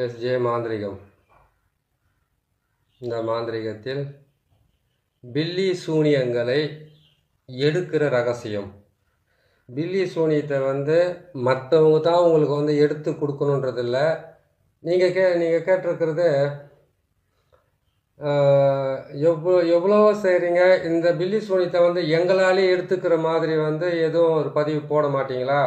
SJ மாந்திரிகம். இந்த மாந்திரிகத்தில் பில்லி சூனியங்களை எடுக்கிற ரகசியம். பில்லி சூனியத்தை மற்றவங்க தான் உங்களுக்கு எடுத்து கொடுக்கணுன்றதில்ல. நீங்கள் கேட்டிருக்கிறது எவ்வளோ செய்கிறீங்க. இந்த பில்லி சூனியத்தை எங்களாலே எடுத்துக்கிற மாதிரி எதுவும் ஒரு பதிவு போட மாட்டிங்களா?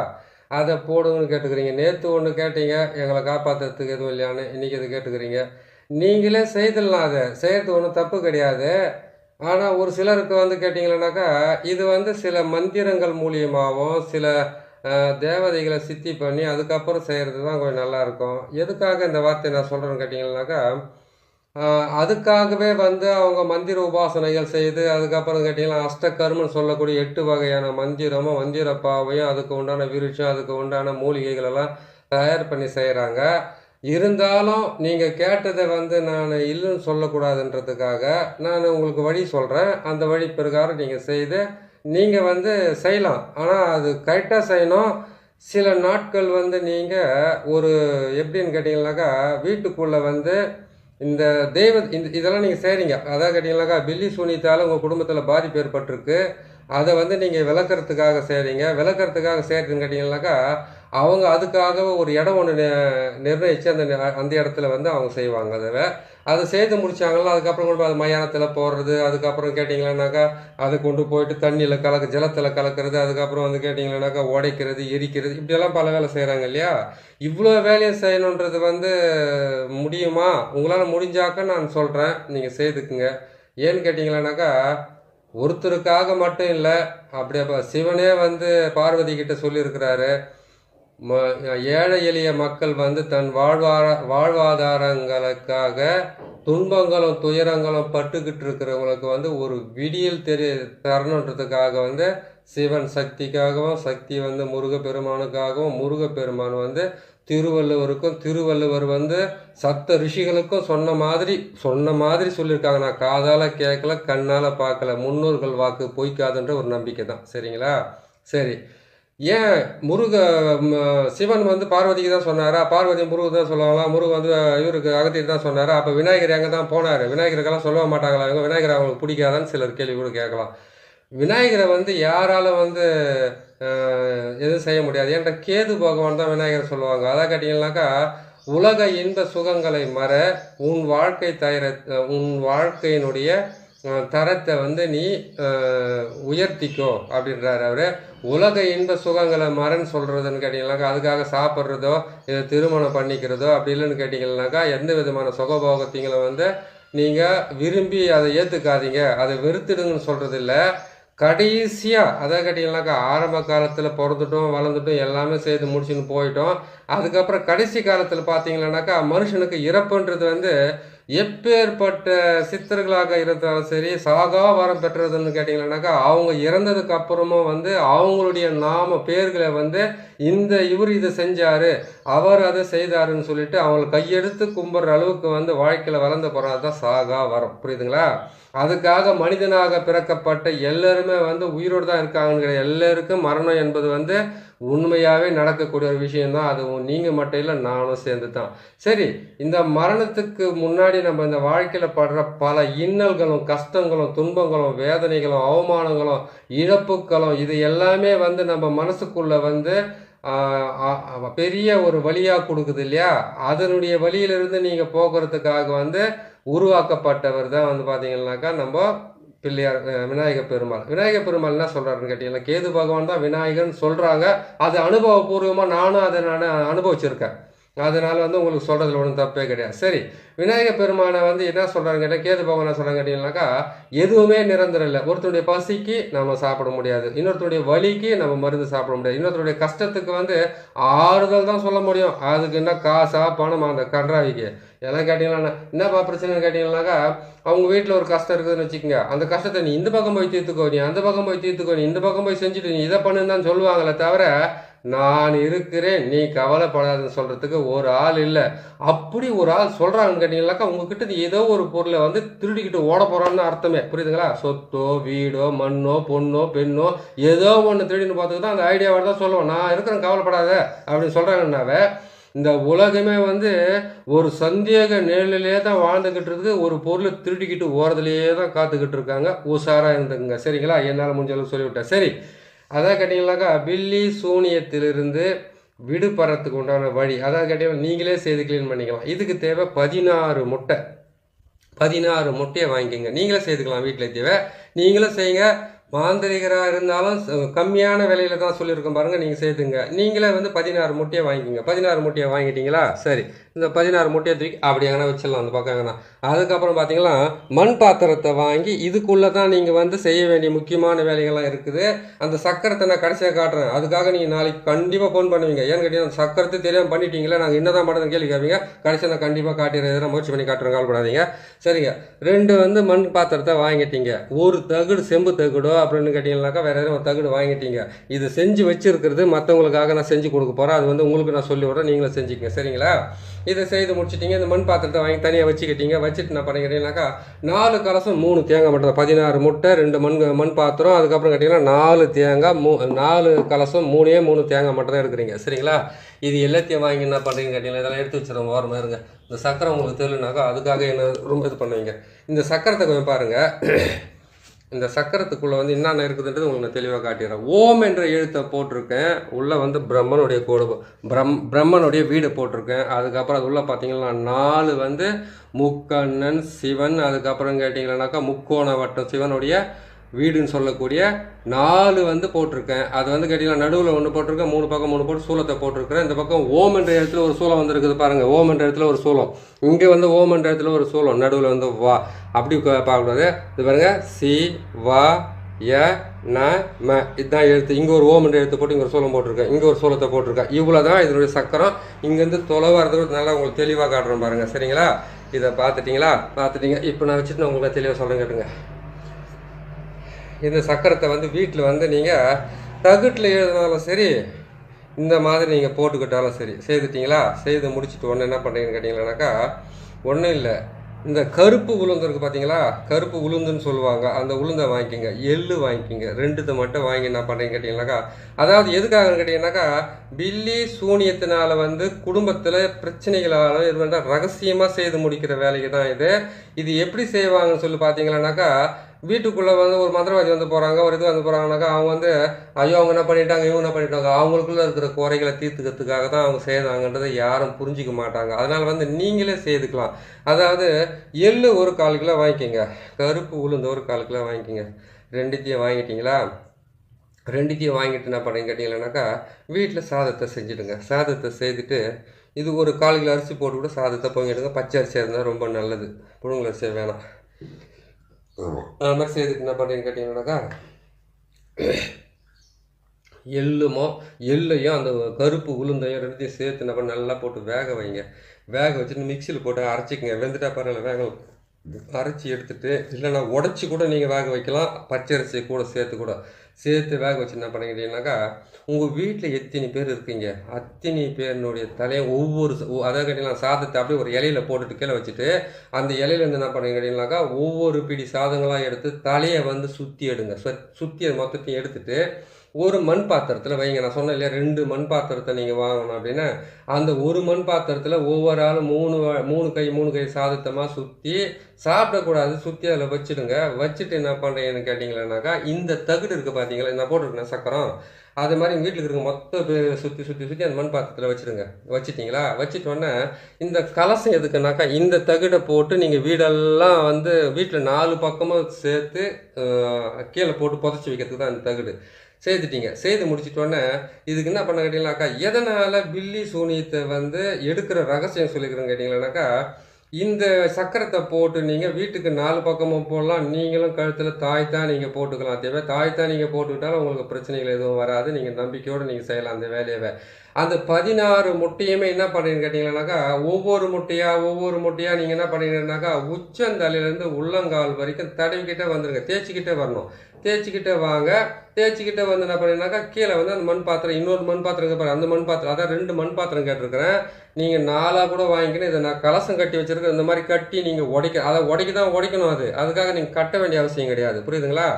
அதை போடுங்கன்னு கேட்டுக்கிறீங்க. நேற்று ஒன்று கேட்டீங்க, எங்களை காப்பாற்றுறதுக்கு எதுவும் இல்லையான்னு. இன்றைக்கி இது கேட்டுக்கிறீங்க. நீங்களே செய்திடலாம். அதை செய்கிறது ஒன்றும் தப்பு கிடையாது. ஆனால் ஒரு சிலருக்கு கேட்டிங்களேனாக்கா, இது சில மந்திரங்கள் மூலியமாகவும் சில தேவதைகளை சித்தி பண்ணி அதுக்கப்புறம் செய்கிறது தான் கொஞ்சம் நல்லாயிருக்கும். எதுக்காக இந்த வார்த்தை நான் சொல்கிறேன்னு கேட்டிங்கன்னாக்கா, அதுக்காகவே அவங்க மந்திர உபாசனைகள் செய்து அதுக்கப்புறம் கேட்டிங்கன்னா அஷ்டகர்மன்னு சொல்லக்கூடிய 8 வகையான மந்திரமும் மந்திரப்பாவையும் அதுக்கு உண்டான விருட்சம் அதுக்கு உண்டான மூலிகைகளெல்லாம் தயார் பண்ணி செய்கிறாங்க. இருந்தாலும் நீங்கள் கேட்டதை நான் இல்லைன்னு சொல்லக்கூடாதுன்றதுக்காக நான் உங்களுக்கு வழி சொல்கிறேன். அந்த வழி பிரகாரம் நீங்கள் செய்து நீங்கள் செய்யலாம். ஆனால் அது கரெக்டாக செய்யணும். சில நாட்கள் நீங்கள் ஒரு எப்படின்னு கேட்டிங்கனாக்கா, வீட்டுக்குள்ளே இந்த இதெல்லாம் நீங்கள் செய்கிறீங்க. அதான் கேட்டிங்கனாக்கா, பில்லி சூனியத்தால் உங்கள் குடும்பத்தில் பாதிப்பு ஏற்பட்டிருக்கு. அதை நீங்கள் விளக்கிறதுக்காக செய்கிறீங்க. விளக்கிறதுக்காக செய்கிறதுன்னு கேட்டிங்கனாக்கா, அவங்க அதுக்காக ஒரு இடம் ஒன்று நிர்ணயித்து அந்த இடத்துல அவங்க செய்வாங்க. அதை செய்து முடித்தாங்களா, அதுக்கப்புறம் கொண்டு போய் அது மயானத்தில் போடுறது. அதுக்கப்புறம் கேட்டிங்களானாக்கா, அதை கொண்டு போயிட்டு தண்ணியில் ஜலத்தில் கலக்கிறது. அதுக்கப்புறம் கேட்டிங்களானாக்கா உடைக்கிறது, எரிக்கிறது, இப்படியெல்லாம் பல வேலை செய்கிறாங்க இல்லையா? இவ்வளோ வேலையை செய்யணுன்றது முடியுமா? உங்களால் முடிஞ்சாக்க நான் சொல்கிறேன், நீங்கள் செய்துக்குங்க. ஏன்னு கேட்டிங்களானாக்கா, ஒருத்தருக்காக மட்டும் இல்லை. அப்படியே சிவனே பார்வதி கிட்ட சொல்லியிருக்கிறாரு, ஏழை எளிய மக்கள் தன் வாழ்வாதாரங்களுக்காக துன்பங்களும் துயரங்களும் பட்டுக்கிட்டு இருக்கிறவங்களுக்கு ஒரு விடியல் தரணுன்றதுக்காக சிவன் சக்திக்காகவும், சக்தி முருகப்பெருமானுக்காகவும், முருகப்பெருமான் திருவள்ளுவருக்கும், திருவள்ளுவர் சப்த ரிஷிகளுக்கும் சொன்ன மாதிரி சொல்லியிருக்காங்க. நான் காதால் கேட்கல, கண்ணால் பார்க்கல. முன்னோர்கள் வாக்கு பொய்க்காதுன்ற ஒரு நம்பிக்கை தான். சரிங்களா? சரி, ஏன் சிவன் பார்வதிக்கு தான் சொன்னாரா? பார்வதி முருகு தான் சொல்லுவாங்களா? முருகு இவருக்கு அகத்திட்டு தான் சொன்னாரா? அப்போ விநாயகர் எங்கே தான் போனார்? விநாயகருக்கெல்லாம் சொல்ல மாட்டாங்களா? இவங்க விநாயகர் அவங்களுக்கு பிடிக்காதான்னு சிலர் கேள்வி கூட கேட்கலாம். விநாயகரை யாரால எதுவும் செய்ய முடியாது. ஏன்டா கேது பகவான் தான் விநாயகர் சொல்லுவாங்க. அதான் கேட்டிங்கன்னாக்கா, உலக இன்ப சுகங்களை மற உன் வாழ்க்கையினுடைய தரத்தை நீ உயர்த்திக்கோ அப்படின்றாரு அவரு. உலக இன்ப சுகங்களை மறன்னு சொல்கிறதுன்னு கேட்டிங்கனாக்கா, அதுக்காக சாப்பிட்றதோ இதை திருமணம் பண்ணிக்கிறதோ அப்படி இல்லைன்னு கேட்டிங்கன்னாக்கா, எந்த விதமான சுகபோகத்தைங்களை நீங்கள் விரும்பி அதை ஏற்றுக்காதீங்க, அதை வெறுத்துடுங்கன்னு சொல்கிறது இல்லை. கடைசியாக அதை கேட்டிங்கனாக்கா, ஆரம்ப காலத்தில் பிறந்துட்டோம், வளர்ந்துட்டோம், எல்லாமே செய்து முடிச்சுன்னு போயிட்டோம். அதுக்கப்புறம் கடைசி காலத்தில் பார்த்தீங்கன்னாக்கா, மனுஷனுக்கு இறப்புன்றது எப்பேற்பட்ட சித்தர்களாக இருந்தாலும் சரி, சாகா வரம் பெற்றதுன்னு கேட்டிங்கன்னாக்கா, அவங்க இறந்ததுக்கு அப்புறமும் அவங்களுடைய நாம பேர்களை இவர் இதை செஞ்சார், அவர் அதை செய்தாருன்னு சொல்லிட்டு அவங்களை கையெடுத்து கும்பிட்ற அளவுக்கு வாழ்க்கையில் வளர்ந்து போகிறது தான் சாகா வரம். புரியுதுங்களா? அதுக்காக மனிதனாக பிறக்கப்பட்ட எல்லாருமே உயிரோடு தான் இருக்காங்கன்னு கிடையாது. எல்லாருக்கும் மரணம் என்பது உண்மையாகவே நடக்கக்கூடிய ஒரு விஷயம்தான். அது நீங்கள் மட்டும் இல்லை, நானும் சேர்ந்து தான். சரி, இந்த மரணத்துக்கு முன்னாடி நம்ம இந்த வாழ்க்கையில் படுற பல இன்னல்களும் கஷ்டங்களும் துன்பங்களும் வேதனைகளும் அவமானங்களும் இழப்புகளும் இது எல்லாமே நம்ம மனசுக்குள்ளே பெரிய ஒரு வழியாக கொடுக்குது இல்லையா? அதனுடைய வழியிலிருந்து நீங்கள் போக்குறதுக்காக உருவாக்கப்பட்டவர் தான் பார்த்தீங்கன்னாக்கா நம்ம பிள்ளையார் விநாயகர் பெருமாள். விநாயகர் பெருமாள் என்ன சொல்கிறாருன்னு கேட்டிங்கன்னா, கேது பகவான் தான் விநாயகர்னு சொல்கிறாங்க. அது அனுபவபூர்வமாக நானும் அதை நான் அனுபவிச்சிருக்கேன். அதனால் உங்களுக்கு சொல்கிறதுல ஒன்றும் தப்பே கிடையாது. சரி, விநாயகர் பெருமானை என்ன சொல்கிறாங்க கேட்டால், கேது பகவான் என்ன சொல்கிறாங்க கேட்டிங்கன்னாக்கா, எதுவுமே நிரந்தரம் இல்லை. ஒருத்தருடைய பசிக்கு நம்ம சாப்பிட முடியாது, இன்னொருத்தருடைய வலிக்கு நம்ம மருந்து சாப்பிட முடியாது, இன்னொருத்தருடைய கஷ்டத்துக்கு ஆறுதல் தான் சொல்ல முடியும். அதுக்கு என்ன காசா பணம் அந்த கன்றாவிக்கு எல்லாம் கேட்டிங்கன்னா என்னப்பா பிரச்சனைன்னு கேட்டிங்கன்னாக்கா, அவங்க வீட்டில் ஒரு கஷ்டம் இருக்குதுன்னு வச்சுக்கோங்க. அந்த கஷ்டத்தை நீ இந்த பக்கம் போய் தீர்த்துக்கோ, நீ அந்த பக்கம் போய் தீர்த்துக்கோ, நீ இந்த பக்கம் போய் செஞ்சுட்டு நீ இதை பண்ணுன்னு தான் சொல்லுவாங்களே தவிர, நான் இருக்கிறேன் நீ கவலைப்படாதுன்னு சொல்கிறதுக்கு ஒரு ஆள் இல்லை. அப்படி ஒரு ஆள் சொல்கிறாங்கன்னு கேட்டிங்கனாக்கா, உங்ககிட்ட ஏதோ ஒரு பொருளை திருடிக்கிட்டு ஓட போகிறான்னு அர்த்தமே. புரியுதுங்களா? சொத்தோ வீடோ மண்ணோ பொண்ணோ பெண்ணோ ஏதோ ஒன்று திருடின்னு பார்த்துக்கு தான் அந்த ஐடியாவோட தான் சொல்லுவோம், நான் இருக்கிறேன் கவலைப்படாத அப்படின்னு சொல்கிறாங்கன்னாவே, இந்த உலகமே வந்து ஒரு சந்தேக நிழலிலே தான் வாழ்ந்துக்கிட்டு இருக்குது. ஒரு பொருளை திருடிக்கிட்டு ஓரத்துலேயே தான் காத்துக்கிட்டு இருக்காங்க. உஷாராக இருந்துக்குங்க. சரிங்களா? என்னால் முடிஞ்ச அளவுக்கு சொல்லிவிட்டேன். சரி, அதான் கேட்டிங்கனாக்கா பில்லி சூனியத்திலிருந்து விடுபடுறதுக்கு உண்டான வழி. அதாவது கேட்டிங்கன்னா நீங்களே செய்து க்ளீன் பண்ணிக்கலாம். இதுக்கு தேவை 16 முட்டை. 16 முட்டையை வாங்கிக்கோங்க. நீங்களே செய்துக்கலாம். வீட்டில் தேவை நீங்களும் செய்யுங்க. மாந்திரிகராக இருந்தாலும் கம்மியான விலையில தான் சொல்லியிருக்கோம் பாருங்கள். நீங்கள் செய்துங்க. நீங்களே வந்து 16 முட்டையை வாங்கிக்கோங்க. 16 முட்டையை வாங்கிட்டீங்களா? சரி, இந்த 16 முட்டையை தூக்கி அப்படி எங்கன்னா வச்சிடலாம் அந்த பக்கம் எங்கன்னா. அதுக்கப்புறம் பார்த்தீங்கன்னா மண் பாத்திரத்தை வாங்கி இதுக்குள்ளே தான் நீங்கள் வந்து செய்ய வேண்டிய முக்கியமான வேலைகள்லாம் இருக்குது. அந்த சக்கரத்தை நான் கடைசியாக காட்டுறேன். அதுக்காக நீங்கள் நாளைக்கு கண்டிப்பாக ஃபோன் பண்ணுவீங்க. ஏன்னு கேட்டீங்கன்னா அந்த சக்கரத்தை தெரியாமல் பண்ணிட்டீங்களா, நாங்கள் என்ன தான் பண்ணுறதுன்னு கேள்வி கேட்பீங்க. கடைசியாக நான் கண்டிப்பாக காட்டிடுறேன். எதனா முயற்சி பண்ணி காட்டுறேன், கவலைப்படாதீங்க. சரிங்க, 2 வந்து மண் பாத்திரத்தை வாங்கிட்டீங்க. ஒரு தகுடு செம்பு தகுடோ அப்படின்னு கேட்டிங்கனாக்கா வேறு எதுவும் ஒரு தகுடு வாங்கிட்டீங்க. இது செஞ்சு வச்சுருக்கிறது மற்றவங்களுக்காக நான் செஞ்சு கொடுக்க போகிறேன். அது வந்து உங்களுக்கு நான் சொல்லி விட்றேன், நீங்களும் செஞ்சுக்கங்க. சரிங்களா? இதை செய்து முடிச்சிட்டிங்க. இந்த மண் பாத்திரத்தை வாங்கி தனியாக வச்சுக்கிட்டீங்க. வச்சுட்டு என்ன பண்ணிக்கிறீங்கனாக்கா 4 கலசம் 3 தேங்காய் மட்டும் தான். 16 முட்டை, 2 மண் பாத்திரம், அதுக்கப்புறம் கேட்டிங்கன்னா 4 தேங்காய், 4 கலசம் 3 தேங்காய் மட்டும் தான் எடுக்கிறீங்க. சரிங்களா? இது எல்லாத்தையும் வாங்கி என்ன பண்ணுறீங்கன்னு கேட்டிங்கன்னா இதெல்லாம் எடுத்து வச்சுருவோம் ஓரமாக இருங்க. இந்த சக்கரை உங்களுக்கு தெரியலனாக்கா அதுக்காக என்ன ரொம்ப இது பண்ணுவீங்க. இந்த சக்கரத்தை கொஞ்சம் பாருங்கள். இந்த சக்கரத்துக்குள்ளே வந்து என்னென்ன இருக்குதுன்றது உங்களுக்கு நான் தெளிவாக காட்டிடுறேன். ஓம் என்ற எழுத்தை போட்டிருக்கேன். உள்ளே வந்து பிரம்மனுடைய கோடு, பிரம்மனுடைய வீடு போட்டிருக்கேன். அதுக்கப்புறம் அது உள்ளே பார்த்தீங்கன்னா 4 வந்து முக்கண்ணன் சிவன், அதுக்கப்புறம் கேட்டிங்கன்னாக்கா முக்கோண வட்டம் சிவனுடைய வீடுன்னு சொல்லக்கூடிய 4 வந்து போட்டிருக்கேன். அது வந்து கேட்டிங்கன்னா நடுவில் 1 போட்டிருக்கேன். 3 பக்கம் 3 போட்டு சூலத்தை போட்டிருக்கிறேன். இந்த பக்கம் ஓம் என்ற இடத்துல ஒரு சூலம் வந்துருக்குது பாருங்கள். ஓம் என்ற இடத்துல ஒரு சூலம், இங்கே வந்து ஓம் என்ற இடத்துல ஒரு சூலம், நடுவில் வந்து வா அப்படி பார்க்கக்கூடாது. இது பாருங்கள், சி வா ய ந ம இதுதான் எழுத்து. இங்கே ஒரு ஓம் என்ற எழுத்து போட்டு இங்கே ஒரு சூலம் போட்டிருக்கேன். இங்கே ஒரு சூலத்தை போட்டிருக்கேன். இவ்வளோ தான் இதனுடைய சக்கரம். இங்கேருந்து தொலைவாகிறது நல்லா உங்களுக்கு தெளிவாக காட்டுறேன் பாருங்கள். சரிங்களா? இதை பார்த்துட்டிங்களா? பார்த்துட்டிங்க. இப்போ நான் வச்சுட்டு நான் உங்களுக்கு தெளிவாக சொல்கிறேன் கேட்டுங்க. இந்த சக்கரத்தை வந்து வீட்டில் வந்து நீங்கள் தகுட்டில் எழுதினாலும் சரி, இந்த மாதிரி நீங்கள் போட்டுக்கிட்டாலும் சரி. செய்துட்டிங்களா? செய்து முடிச்சுட்டு ஒன்று என்ன பண்ணுறீங்கன்னு கேட்டிங்களானாக்கா ஒன்றும் இல்லை, இந்த கருப்பு உளுந்து இருக்குது பார்த்தீங்களா, கருப்பு உளுந்துன்னு சொல்லுவாங்க. அந்த உளுந்தை வாங்கிக்கிங்க. எள்ளு வாங்கிக்கிங்க. 2 மட்டும் வாங்கி என்ன பண்ணுறீங்கன்னு கேட்டிங்கனாக்கா, அதாவது எதுக்காகன்னு கேட்டிங்கனாக்கா பில்லி சூனியத்தினால வந்து குடும்பத்தில் பிரச்சனைகளால் இது வந்து ரகசியமாக செய்து முடிக்கிற வேலைக்கு தான் இது. இது எப்படி செய்வாங்கன்னு சொல்லி பார்த்தீங்களானாக்கா, வீட்டுக்குள்ளே வந்து ஒரு மந்திரவாதி வந்து போகிறாங்க, ஒரு இது வந்து போகிறாங்கனாக்கா அவங்க வந்து ஐயோ அவங்க என்ன பண்ணிட்டாங்க, இவங்க என்ன பண்ணிட்டாங்க, அவங்களுக்குள்ளே இருக்கிற குறைகளை தீர்த்துக்கிறதுக்காக தான் அவங்க செய்தாங்கன்றதை யாரும் புரிஞ்சிக்க மாட்டாங்க. அதனால் வந்து நீங்களே செய்துக்கலாம். அதாவது எள்ளு ஒரு 1/4 கிலோ வாங்கிக்கிங்க. கருப்பு உளுந்து ஒரு 1/4 கிலோ வாங்கிக்கிங்க. 2த்தையும் வாங்கிட்டீங்களா? 2த்தையும் வாங்கிட்டு என்ன பண்ணுறீங்க கேட்டிங்கன்னாக்கா வீட்டில் சாதத்தை செஞ்சுடுங்க. சாதத்தை செய்துட்டு இது ஒரு 1/4 கிலோ அரிசி போட்டு கூட சாதத்தை பொங்கிடுங்க. பச்சை அரிசியாக இருந்தால் ரொம்ப நல்லது, புழுங்கல் அரிசியாக வேணாம். அது மாதிரி செய்துட்டு என்ன பண்ணுறீங்கன்னு கேட்டிங்கன்னாக்கா எள்ளையும் அந்த கருப்பு உளுந்தையும் 2த்தையும் சேர்த்து என்ன பண்ண நல்லா போட்டு வேக வைங்க. வேக வச்சுட்டு மிக்சியில் போட்டு அரைச்சிக்கங்க. வெந்துட்டா பரவாயில்ல, வேக அரைச்சி எடுத்துகிட்டு இல்லைன்னா உடச்சி கூட நீங்கள் வேக வைக்கலாம். பச்சரிசி கூட சேர்த்து வேக வச்சு என்ன பண்ணிக்கிட்டீங்கன்னாக்கா உங்கள் வீட்டில் எத்தனை பேர் இருக்கீங்க அத்தனை பேருனுடைய தலையை அதாவது கேட்டிங்கன்னா சாதத்தை அப்படியே ஒரு இலையில போட்டுட்டு கீழே வச்சுட்டு அந்த இலையிலேருந்து என்ன பண்ணி கேட்டிங்கனாக்கா ஒவ்வொரு பிடி சாதங்களாக எடுத்து தலையை வந்து சுற்றி எடுங்க. சுற்றி அது மொத்தத்தையும் எடுத்துட்டு ஒரு மண் பாத்திரத்தில் வைங்க. நான் சொன்னேன் இல்லையா 2 மண் பாத்திரத்தை நீங்கள் வாங்கணும் அப்படின்னா அந்த ஒரு மண் பாத்திரத்தில் ஒவ்வொரு ஆளும் 3 கை சாதத்தமாக சுற்றி சாப்பிடக்கூடாது, சுற்றி அதில் வச்சுடுங்க. வச்சுட்டு என்ன பண்ணுறீங்கன்னு கேட்டிங்களேனாக்கா இந்த தகுடு இருக்குது பார்த்தீங்களா, நான் போட்டிருக்கேன் சக்கரம், அது மாதிரி எங்கள் வீட்டில் இருக்க மொத்த பேர் சுற்றி அந்த மண் பாத்திரத்தில் வச்சுடுங்க. வச்சுட்டிங்களா? வச்சுட்டோன்னே இந்த கலசம் எதுக்குனாக்கா இந்த தகுடை போட்டு நீங்கள் வீடெல்லாம் வந்து வீட்டில் 4 பக்கமும் சேர்த்து கீழே போட்டு புதைச்சி வைக்கிறதுக்கு தான் இந்த தகுடு. செய்துட்டீங்க. செய்து முடிச்சிட்டோன்னே இதுக்கு என்ன பண்ண கேட்டிங்கனாக்கா எதனால் பில்லி சூனியத்தை வந்து எடுக்கிற ரகசியம் சொல்லிக்கிறேன்னு கேட்டிங்களானாக்கா இந்த சக்கரத்தை போட்டு நீங்கள் வீட்டுக்கு 4 பக்கமும் போடலாம். நீங்களும் கழுத்தில் தாய்த்தான் நீங்கள் போட்டுக்கலாம். தேவை தாய்த்தான் நீங்கள் போட்டுக்கிட்டாலும் உங்களுக்கு பிரச்சனைகள் எதுவும் வராது. நீங்கள் நம்பிக்கையோடு நீங்கள் செய்யலாம் அந்த வேலையை. அந்த 16 முட்டையுமே என்ன பண்ணுறீங்கன்னு கேட்டிங்கன்னாக்கா ஒவ்வொரு முட்டையாக நீங்கள் என்ன பண்ணுறீங்கன்னாக்கா உச்சந்தலையிலேருந்து உள்ளங்கால் வரைக்கும் தடவிக்கிட்டே வந்துடுங்க. தேய்ச்சிக்கிட்டே வரணும். தேய்ச்சிக்கிட்டே வாங்க. தேய்ச்சிக்கிட்டே வந்து என்ன பண்ணீங்கன்னாக்கா கீழே வந்து அந்த மண் பாத்திரம், இன்னொரு மண் பாத்திரம் பாருங்கள், அந்த மண் பாத்திரம், அதான் 2 மண் பாத்திரம் கேட்டிருக்கிறேன். நீங்கள் 4 கூட வாங்கிக்கணும். இதை நான் கலசம் கட்டி வச்சுருக்கேன். இந்த மாதிரி கட்டி நீங்கள் அதை உடைக்க தான் உடைக்கணும். அதுக்காக நீங்கள் கட்ட வேண்டிய அவசியம் கிடையாது. புரியுதுங்களா?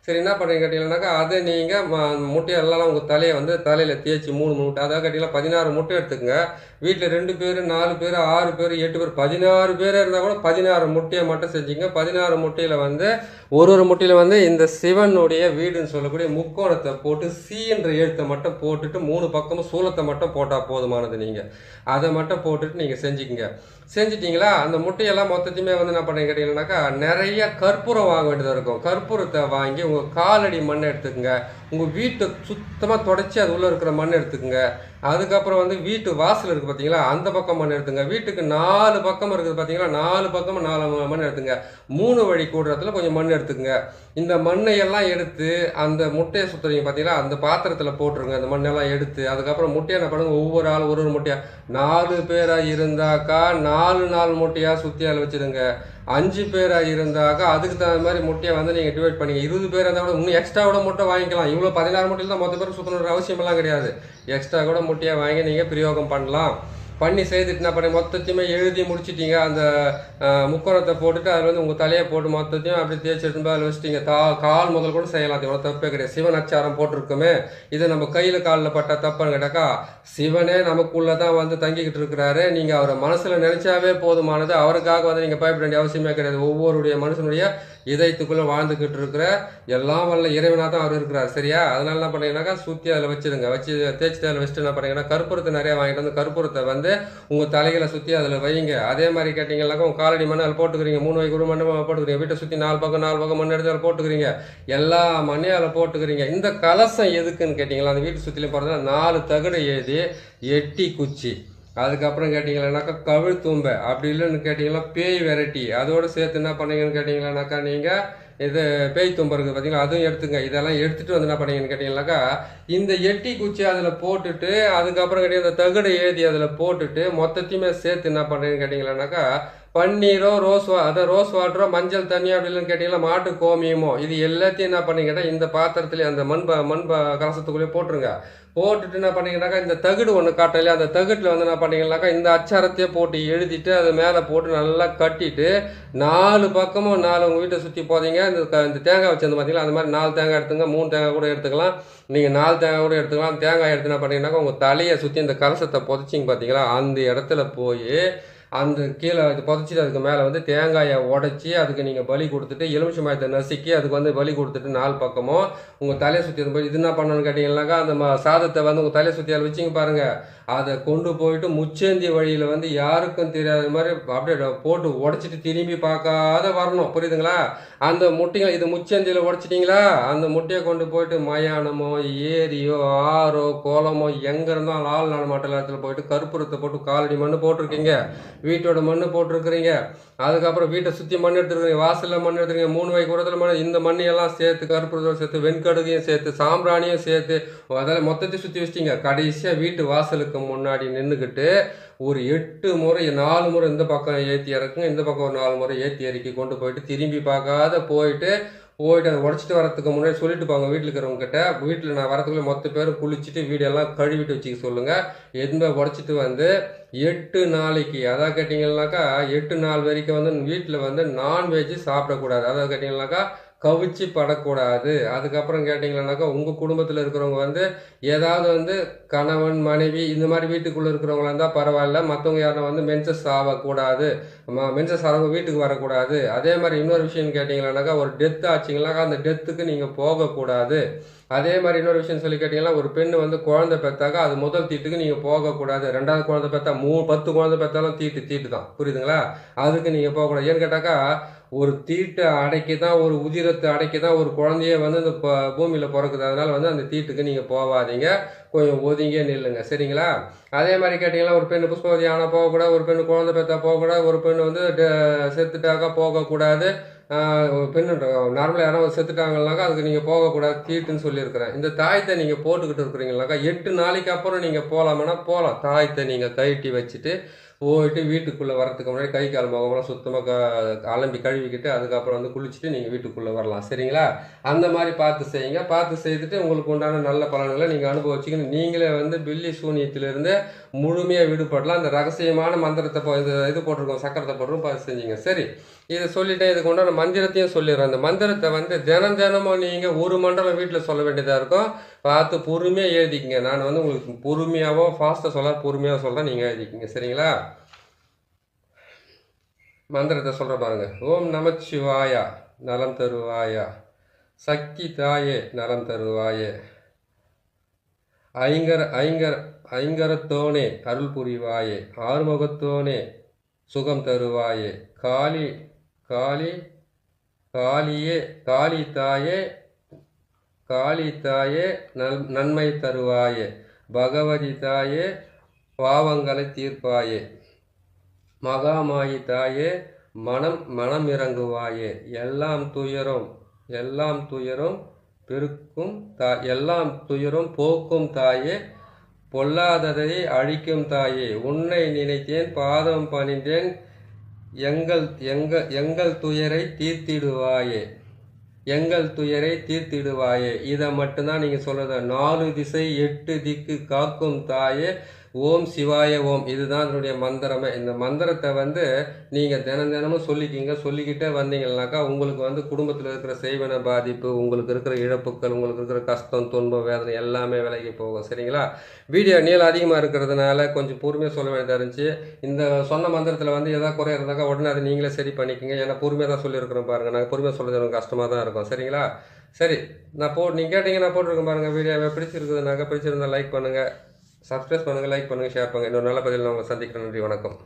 சரி என்ன பண்ணுறீங்க கேட்டீங்கன்னாக்கா அதை நீங்கள் முட்டையெல்லாம் உங்கள் தலையை வந்து தலையில் தேய்ச்சி 3 முட்டை, அதாவது கேட்டிங்கன்னா 16 முட்டை எடுத்துக்கங்க. வீட்டில் 2 பேர் 4 பேர் 6 பேர் 8 பேர் 16 பேர் இருந்தால் கூட 16 முட்டையை மட்டும் செஞ்சுங்க. 16 முட்டையில் வந்து ஒரு முட்டையில் வந்து இந்த சிவனுடைய வீடுன்னு சொல்லக்கூடிய முக்கோணத்தை போட்டு சீன்ற எழுத்தை மட்டும் போட்டுட்டு 3 பக்கமும் சூலத்தை மட்டும் போட்டால் போதுமானது. நீங்கள் அதை மட்டும் போட்டுட்டு நீங்கள் செஞ்சுக்கிங்க. செஞ்சிட்டிங்களா? அந்த முட்டையெல்லாம் மொத்தத்தையுமே வந்து என்ன பண்ணுறீங்க கேட்டிங்கன்னாக்கா நிறைய கற்பூரம் வாங்க வேண்டியதாக இருக்கும். கற்பூரத்தை வாங்கி உங்கள் காலடி மண் எடுத்துக்கோங்க. உங்கள் வீட்டை சுத்தமாக தொடச்சி அது உள்ளே இருக்கிற மண் எடுத்துக்கோங்க. அதுக்கப்புறம் வந்து வீட்டு வாசல் இருக்குது பார்த்தீங்களா, அந்த பக்கம் மண் எடுத்துங்க. வீட்டுக்கு 4 பக்கம் இருக்குது பார்த்தீங்களா, 4 பக்கமும் 4 மண் எடுத்துங்க. 3 வழி கூடுறதுல கொஞ்சம் மண் எடுத்துக்கங்க. இந்த மண்ணையெல்லாம் எடுத்து அந்த முட்டையை சுற்றுறீங்க பார்த்தீங்களா, அந்த பாத்திரத்தில் போட்டுருங்க. அந்த மண்ணெல்லாம் எடுத்து அதுக்கப்புறம் முட்டையை என்ன பண்ணுங்க, ஒவ்வொரு ஆள் ஒரு முட்டையாக 4 பேராக இருந்தாக்கா 4 முட்டையாக சுற்றி அதில் வச்சுருங்க. 5 பேராக இருந்தாக்கா அதுக்கு தகுந்த மாதிரி முட்டையை வந்து நீங்கள் டிவைட் பண்ணிங்க. 20 பேர் இருந்தால் கூட இன்னும் எக்ஸ்ட்ரா கூட முட்டை வாங்கிக்கலாம். இவ்வளோ 16 முட்டையில் தான் மொத்த பேருக்கு சுற்றணுன்ற அவசியமெல்லாம் கிடையாது. எக்ஸ்ட்ரா கூட முட்டையை வாங்கி நீங்கள் பிரயோகம் பண்ணலாம். பண்ணி செய்துட்டு என்ன பண்ணி மொத்தத்தையுமே எழுதி முடிச்சிட்டிங்க. அந்த முக்கோணத்தை போட்டுட்டு அதில் வந்து உங்கள் தலையை போட்டு மொத்தத்தையும் அப்படி தேய்ச்சி எடுத்து அதில் வச்சுட்டிங்க. கால் முதல் கூட செய்யலாம், அது எவ்வளோ தப்பே கிடையாது. சிவன் அச்சாரம் போட்டிருக்குமே, இது நம்ம கையில் காலில் பட்ட தப்புன்னு கேட்டாக்கா, சிவனே நமக்குள்ளே தான் வந்து தங்கிக்கிட்டு இருக்கிறாரு. நீங்கள் அவரை மனசில் நினச்சாவே போதுமானது. அவருக்காக வந்து நீங்கள் பயப்பட வேண்டிய அவசியமே கிடையாது. ஒவ்வொருடைய மனுஷனுடைய இதயத்துக்குள்ளே வாழ்ந்துக்கிட்டு இருக்கிற எல்லாம் வல்ல இறைவனாக தான் அவர் இருக்கிறார். சரியா? அதனால என்ன பண்ணீங்கன்னாக்கா சுற்றி அதில் வச்சுருங்க. வச்சு தேய்ச்சி அதில் வச்சுட்டு என்ன பண்ணீங்கன்னா கற்பூரத்தை நிறையா வாங்கிட்டு வந்து கற்பூரத்தை வந்து உங்கள் தலைகளை சுற்றி அதில் வைங்க. அதே மாதிரி கேட்டிங்கன்னாக்கா உங்கள் காலடி மண் அதில் போட்டுக்கிறீங்க. 3 வகை குரு மண் போட்டுக்கிறீங்க. வீட்டை சுற்றி 4 பக்கம் மண் எடுத்து அதில் போட்டுக்கிறீங்க. எல்லா மண்ணையும் அதில் போட்டுக்கிறீங்க. இந்த கலசம் எதுக்குன்னு கேட்டிங்களா, அந்த வீட்டு சுற்றிலையும் போகிறதுனா 4 தகடு ஏதி 8 குச்சி, அதுக்கப்புறம் கேட்டிங்களானாக்கா கவிழ்த்தூம்பை, அப்படி இல்லைன்னு கேட்டிங்கன்னா பேய் வெரைட்டி, அதோடு சேர்த்து என்ன பண்ணீங்கன்னு கேட்டிங்களானாக்கா நீங்கள் இது பேய் தும்பை இருக்குது பார்த்தீங்களா, அதுவும் எடுத்துங்க. இதெல்லாம் எடுத்துகிட்டு வந்து என்ன பண்ணீங்கன்னு கேட்டிங்கனாக்கா இந்த 8 குச்சி அதில் போட்டுட்டு அதுக்கப்புறம் கேட்டிங்கன்னா இந்த தகடு ஏதி அதில் போட்டுட்டு மொத்தத்தையுமே சேர்த்து என்ன பண்ணுறீங்கன்னு கேட்டிங்களானாக்கா பன்னீரோ ரோஸ் வாட்டரோ மஞ்சள் தண்ணியோ அப்படின்னு கேட்டிங்கன்னா மாட்டு கோமியமோ இது எல்லாத்தையும் என்ன பண்ணிங்கன்னா இந்த பாத்திரத்துலேயே அந்த மண் கலசத்துக்குள்ளேயே போட்டுருங்க. போட்டுட்டு என்ன பண்ணிங்கனாக்கா இந்த தகடு ஒன்று காட்டலையா, அந்த தகட்டில் வந்து என்ன பண்ணிங்கனாக்கா இந்த அச்சாரத்தையே போட்டு எழுதிட்டு அது மேலே போட்டு நல்லா கட்டிட்டு 4 பக்கமும் 4 உங்கள் வீட்டை சுற்றி போதீங்க. இந்த தேங்காய் வச்சிருந்து பார்த்தீங்களா, அந்த மாதிரி 4 தேங்காய் எடுத்துங்க. 3 தேங்காய் கூட எடுத்துக்கலாம். நீங்கள் 4 தேங்காய் கூட எடுத்துக்கலாம். தேங்காய் எடுத்து என்ன பண்ணிங்கனாக்கா உங்கள் தலையை சுற்றி இந்த கலசத்தை புதைச்சிங்க பார்த்தீங்களா, அந்த இடத்துல போய் அந்த கீழே இது புதைச்சிட்டு அதுக்கு மேலே வந்து தேங்காயை உடச்சி அதுக்கு நீங்கள் பலி கொடுத்துட்டு எலுமிச்சம்பழத்தை நசுக்கி அதுக்கு வந்து பலி கொடுத்துட்டு 4 பக்கமும் உங்கள் தலையை சுற்றி போய் இது என்ன பண்ணணும்னு கேட்டிங்கன்னாக்கா அந்த சாதத்தை வந்து உங்கள் தலையை சுற்றி அதில் வச்சிங்க பாருங்கள். அதை கொண்டு போயிட்டு முச்சேந்தி வழியில் வந்து யாருக்கும் தெரியாத மாதிரி அப்படியே போட்டு உடச்சிட்டு திரும்பி பார்க்காத வரணும். புரியுதுங்களா? அந்த முட்டைகளை இது முச்சேந்தியில் உடச்சிட்டிங்களா, அந்த முட்டையை கொண்டு போயிட்டு மயானமோ ஏரியோ ஆறோ குளமோ எங்கே இருந்தாலும் ஆள் நடமாட்டல் இடத்துல போயிட்டு கற்பூரத்தை போட்டு காலடி மண் போட்டிருக்கீங்க, வீட்டோட மண் போட்டிருக்கிறீங்க. அதுக்கப்புறம் வீட்டை சுற்றி மண் எடுத்துருக்கீங்க, வாசலில் மண் எடுத்துருக்கீங்க, 3 வகை கூடத்தில் மண், இந்த மண்ணையெல்லாம் சேர்த்து கற்பூரத்தோடு சேர்த்து வெண்கடுகையும் சேர்த்து சாம்பிராணியும் சேர்த்து அதெல்லாம் மொத்தத்தையும் சுற்றி வச்சிட்டிங்க. கடைசியாக வீட்டு வாசலுக்கு முன்னாடி நின்றுக்கிட்டு ஒரு 8 முறை 4 முறை இந்த பக்கம் ஏற்றி இறக்குங்க, இந்த பக்கம் ஒரு 4 முறை ஏற்றி இறக்கி கொண்டு போயிட்டு திரும்பி பார்க்காத போயிட்டு அதை உடச்சிட்டு வரத்துக்கு முன்னாடி சொல்லிட்டு போங்க வீட்டில் இருக்கிறவங்ககிட்ட. வீட்டில் நான் வரத்துக்குள்ளே மொத்த பேரும் குளிச்சுட்டு வீடெல்லாம் கழுவிட்டு வச்சுக்க சொல்லுங்கள். எதுவுமே உடச்சிட்டு வந்து 8 நாளைக்கு, அதாவது கேட்டிங்கன்னாக்கா 8 நாள் வரைக்கும் வந்து வீட்டில் வந்து நான்வெஜ்ஜு சாப்பிடக்கூடாது. அதாவது கேட்டிங்கன்னாக்கா கவிச்சு படக்கூடாது. அதுக்கப்புறம் கேட்டிங்கன்னாக்கா உங்கள் குடும்பத்தில் இருக்கிறவங்க வந்து ஏதாவது வந்து கணவன் மனைவி இந்த மாதிரி வீட்டுக்குள்ளே இருக்கிறவங்களா இருந்தால் பரவாயில்ல, மற்றவங்க யாரும் வந்து மென்சஸ் ஆகக்கூடாது, மென்சஸ் ஆகிறவங்க வீட்டுக்கு வரக்கூடாது. அதே மாதிரி இன்னொரு விஷயம் கேட்டிங்கன்னாக்கா ஒரு டெத் ஆச்சுங்களாக்கா அந்த டெத்துக்கு நீங்கள் போகக்கூடாது. அதே மாதிரி இன்னொரு விஷயம் சொல்லி கேட்டிங்கன்னா ஒரு பெண்ணு வந்து குழந்தை பெற்றாக்கா அது முதல் தீட்டுக்கு நீங்கள் போகக்கூடாது. 2வது குழந்தை பெற்றா 10 குழந்தை பெற்றாலும் தீட்டு தான். புரியுதுங்களா? அதுக்கு நீங்கள் போகக்கூடாது. ஏன்னு கேட்டாக்கா ஒரு தீட்டை அடைக்கி தான் ஒரு உதிரத்தை அடைக்கி தான் ஒரு குழந்தைய வந்து இந்த பூமியில் பிறக்குது. அதனால் வந்து அந்த தீட்டுக்கு நீங்கள் போகாதீங்க, கொஞ்சம் ஒதுங்கே நில்லுங்க. சரிங்களா? அதே மாதிரி கேட்டிங்கன்னா ஒரு பெண்ணு புஷ்பவதி ஆனால் போகக்கூடாது, ஒரு பெண்ணு குழந்தை பெற்றா போகக்கூடாது, ஒரு பெண்ணு வந்து செத்துட்டாக்கா போகக்கூடாது. பெண்ணு நார்மலாக யாராவது செத்துட்டாங்கன்னாக்கா அதுக்கு நீங்கள் போகக்கூடாது, தீட்டுன்னு சொல்லியிருக்கிறேன். இந்த தாயத்தை நீங்கள் போட்டுக்கிட்டு இருக்கிறீங்கனாக்கா 8 நாளைக்கு அப்புறம் நீங்கள் போகலாமன்னா போகலாம். தாயத்தை நீங்கள் கழட்டி வச்சுட்டு போயிட்டு வீட்டுக்குள்ளே வரத்துக்கு முன்னாடி கை கால் முகமெல்லாம் சுத்தமாக அலம்பி கழுவிக்கிட்டு அதுக்கப்புறம் வந்து குளிச்சுட்டு நீங்கள் வீட்டுக்குள்ளே வரலாம். சரிங்களா? அந்த மாதிரி பார்த்து செய்யுங்க. பார்த்து செய்துட்டு உங்களுக்கு உண்டான நல்ல பலன்களை நீங்கள் அனுபவிச்சிக்கணும். நீங்களே வந்து பில்லி சூனியத்திலிருந்து முழுமையாக விடுபடலாம். அந்த ரகசியமான மந்திரத்தை இது போட்டிருக்கோம், சக்கரத்தை போட்டிருக்கோம், பார்த்து செஞ்சீங்க. சரி, இதை சொல்லிட்டேன். இதுக்கு உண்டான மந்திரத்தையும் சொல்லிடுறேன். அந்த மந்திரத்தை வந்து தினமும் நீங்கள் ஒரு மண்டலம் வீட்டில் சொல்ல வேண்டியதாக இருக்கும். பார்த்து பொறுமையாக எழுதிக்கிங்க. நான் வந்து உங்களுக்கு பொறுமையாகவோ ஃபாஸ்ட்டாக சொல்ல பொறுமையாக சொல்கிறேன், நீங்கள் எழுதிக்கிங்க. சரிங்களா? மந்திரத்தை சொல்கிற பாருங்க. ஓம் நமச்சிவாயா நலம் தருவாயா, சக்தி தாயே நலம் தருவாயே, ஐங்கரத்தோனே அருள் புரிவாயே, ஆறுமுகத்தோனே சுகம் தருவாயே, காளி காளி காளியே காளி தாயே காளி தாயே நன்மை தருவாயே, பகவதி தாயே பாவங்களை தீர்ப்பாயே, மகாமாயி தாயே மனம் இறங்குவாயே, எல்லாம் துயரும் பெருக்கும் எல்லாம் துயரும் போக்கும் தாயே, பொல்லாததை அழிக்கும் தாயே, உன்னை நினைத்தேன் பாதம் பணிந்தேன், எங்கள் துயரை தீர்த்திடுவாயே. இதை மட்டும்தான் நீங்கள் சொல்கிறது. 4 திசை 8 திக்கு காக்கும் தாயே ஓம் சிவாய ஓம். இதுதான் அதனுடைய மந்திரமே. இந்த மந்திரத்தை வந்து நீங்கள் தினமும் சொல்லிக்கிட்டே வந்தீங்கன்னாக்கா உங்களுக்கு வந்து குடும்பத்தில் இருக்கிற செய்வன பாதிப்பு, உங்களுக்கு இருக்கிற இழப்புக்கள், உங்களுக்கு இருக்கிற கஷ்டம், துன்பம், வேதனை எல்லாமே விலகி போகும். சரிங்களா? வீடியோ நீளம் அதிகமாக இருக்கிறதுனால கொஞ்சம் பொறுமையாக சொல்ல வேண்டியதாக இருந்துச்சு. இந்த சொன்ன மந்திரத்தில் வந்து எதாவது குறை இருந்தாக்கா உடனே அதை நீங்களே சரி பண்ணிக்கோங்க. ஏன்னா பொறுமையாக தான் சொல்லியிருக்கிறோம் பாருங்கள். நாங்கள் பொறுமையாக சொல்கிறது எனக்கு கஷ்டமாக தான் இருக்கும். சரிங்களா? சரி, நீங்கள் கேட்டீங்க, நான் போட்டிருக்கேன் பாருங்கள். வீடியோவை பிடிச்சிருக்குதுனாக்கா பிடிச்சிருந்தா லைக் பண்ணுங்கள், சப்ஸ்கிரைப் பண்ணுங்கள், லைக் பண்ணுங்கள், ஷேர் பண்ணுங்கள். இன்னொரு நல்ல பதில் நான் உங்களை சந்திக்கிறேன். நன்றி, வணக்கம்.